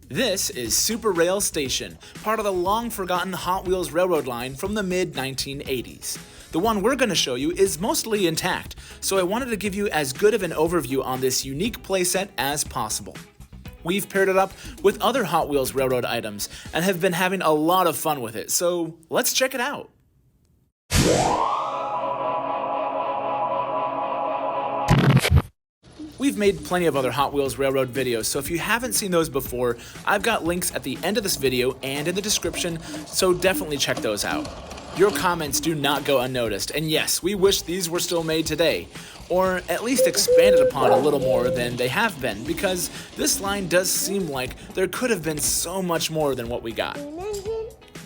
This is SuperRails Station, part of the long-forgotten Hot Wheels railroad line from the mid-1980s. The one we're going to show you is mostly intact, so I wanted to give you as good of an overview on this unique playset as possible. We've paired it up with other Hot Wheels railroad items and have been having a lot of fun with it, so let's check it out. We've made plenty of other Hot Wheels Railroad videos, so if you haven't seen those before, I've got links at the end of this video and in the description, so definitely check those out. Your comments do not go unnoticed, and yes, we wish these were still made today, or at least expanded upon a little more than they have been, because this line does seem like there could have been so much more than what we got.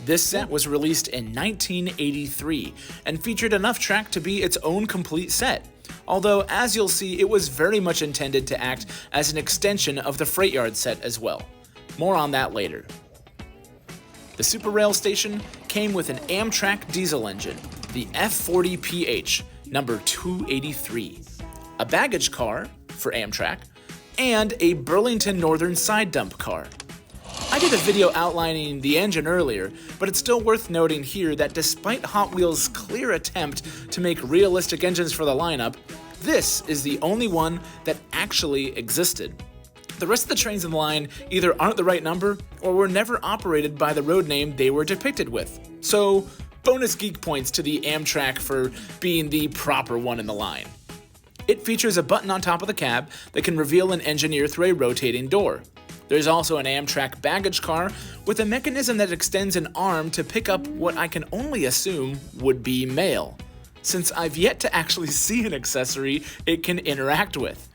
This set was released in 1983 and featured enough track to be its own complete set. Although, as you'll see, it was very much intended to act as an extension of the Freight Yard set as well. More on that later. The SuperRails Station came with an AMTRAK diesel engine, the F40PH, number 283, a baggage car for AMTRAK, and a Burlington Northern side dump car. I did a video outlining the engine earlier, but it's still worth noting here that despite Hot Wheels' clear attempt to make realistic engines for the lineup, this is the only one that actually existed. The rest of the trains in the line either aren't the right number or were never operated by the road name they were depicted with. So, bonus geek points to the AMTRAK for being the proper one in the line. It features a button on top of the cab that can reveal an engineer through a rotating door. There's also an AMTRAK baggage car with a mechanism that extends an arm to pick up what I can only assume would be mail, since I've yet to actually see an accessory it can interact with.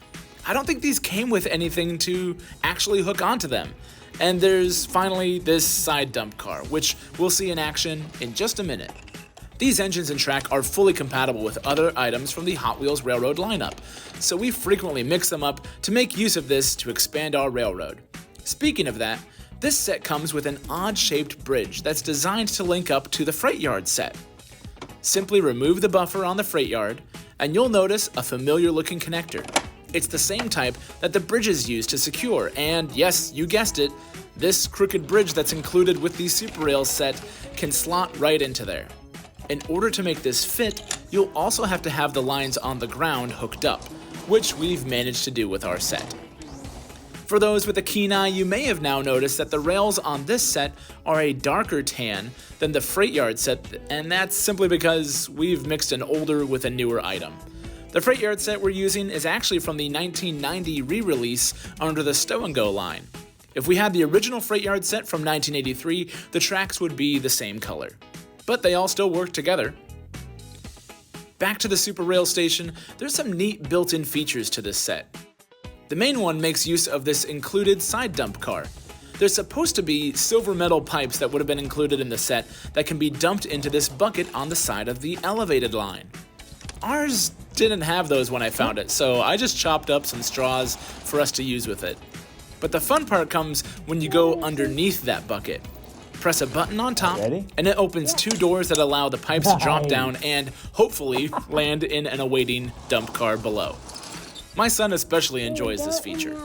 I don't think these came with anything to actually hook onto them. And there's finally this side dump car, which we'll see in action in just a minute. These engines and track are fully compatible with other items from the Hot Wheels Railroad lineup, so we frequently mix them up to make use of this to expand our railroad. Speaking of that, this set comes with an odd-shaped bridge that's designed to link up to the Freight Yard set. Simply remove the buffer on the Freight Yard, and you'll notice a familiar-looking connector. It's the same type that the bridges use to secure, and yes, you guessed it, this crooked bridge that's included with the SuperRails set can slot right into there. In order to make this fit, you'll also have to have the lines on the ground hooked up, which we've managed to do with our set. For those with a keen eye, you may have now noticed that the rails on this set are a darker tan than the Freight Yard set, and that's simply because we've mixed an older with a newer item. The Freight Yard set we're using is actually from the 1990 re-release under the Stow & Go line. If we had the original Freight Yard set from 1983, the tracks would be the same color. But they all still work together. Back to the SuperRails Station, there's some neat built-in features to this set. The main one makes use of this included side dump car. There's supposed to be silver metal pipes that would have been included in the set that can be dumped into this bucket on the side of the elevated line. Ours didn't have those when I found it, so I just chopped up some straws for us to use with it. But the fun part comes when you go underneath that bucket. Press a button on top, and it opens two doors that allow the pipes to drop down and, hopefully, land in an awaiting dump car below. My son especially enjoys this feature.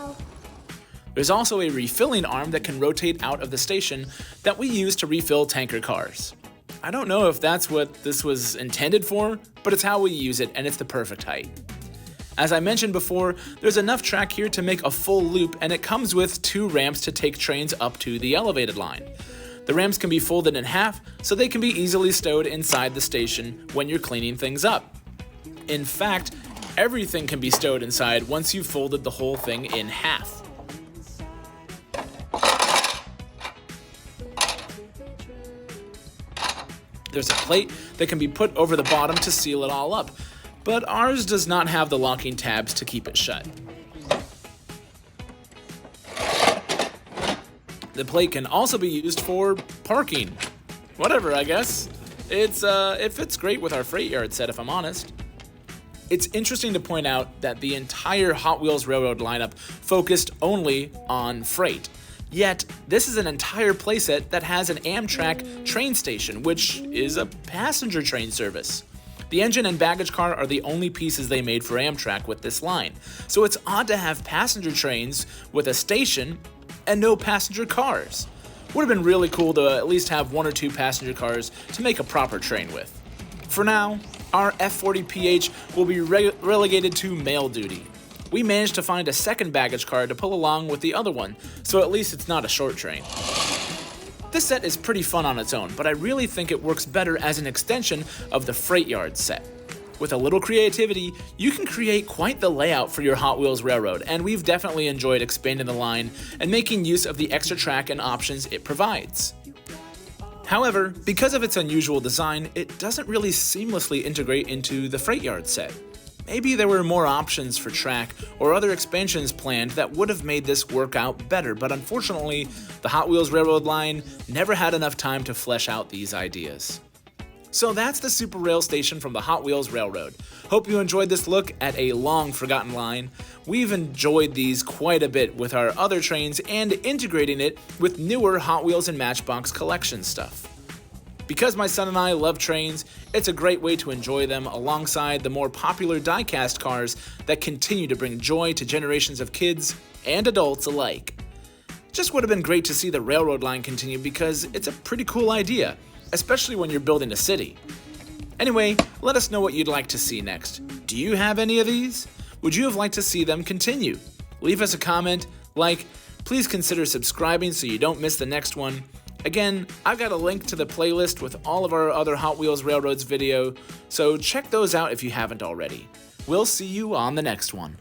There's also a refilling arm that can rotate out of the station that we use to refill tanker cars. I don't know if that's what this was intended for, but it's how we use it, and it's the perfect height. As I mentioned before, there's enough track here to make a full loop, and it comes with two ramps to take trains up to the elevated line. The ramps can be folded in half, so they can be easily stowed inside the station when you're cleaning things up. In fact, everything can be stowed inside once you've folded the whole thing in half. There's a plate that can be put over the bottom to seal it all up, but ours does not have the locking tabs to keep it shut. The plate can also be used for parking. Whatever, I guess. It fits great with our Freight Yard set, if I'm honest. It's interesting to point out that the entire Hot Wheels Railroad lineup focused only on freight. Yet, this is an entire playset that has an AMTRAK train station, which is a passenger train service. The engine and baggage car are the only pieces they made for AMTRAK with this line, so it's odd to have passenger trains with a station and no passenger cars. Would have been really cool to at least have 1 or 2 passenger cars to make a proper train with. For now, our F40PH will be relegated to mail duty. We managed to find a second baggage car to pull along with the other one, so at least it's not a short train. This set is pretty fun on its own, but I really think it works better as an extension of the Freight Yard set. With a little creativity, you can create quite the layout for your Hot Wheels Railroad, and we've definitely enjoyed expanding the line and making use of the extra track and options it provides. However, because of its unusual design, it doesn't really seamlessly integrate into the Freight Yard set. Maybe there were more options for track or other expansions planned that would have made this work out better, but unfortunately, the Hot Wheels Railroad line never had enough time to flesh out these ideas. So that's the SuperRails Station from the Hot Wheels Railroad. Hope you enjoyed this look at a long-forgotten line. We've enjoyed these quite a bit with our other trains and integrating it with newer Hot Wheels and Matchbox collection stuff. Because my son and I love trains, it's a great way to enjoy them alongside the more popular DieCast cars that continue to bring joy to generations of kids and adults alike. Just would have been great to see the railroad line continue because it's a pretty cool idea, especially when you're building a city. Anyway, let us know what you'd like to see next. Do you have any of these? Would you have liked to see them continue? Leave us a comment, please consider subscribing so you don't miss the next one. Again, I've got a link to the playlist with all of our other Hot Wheels Railroads video, so check those out if you haven't already. We'll see you on the next one.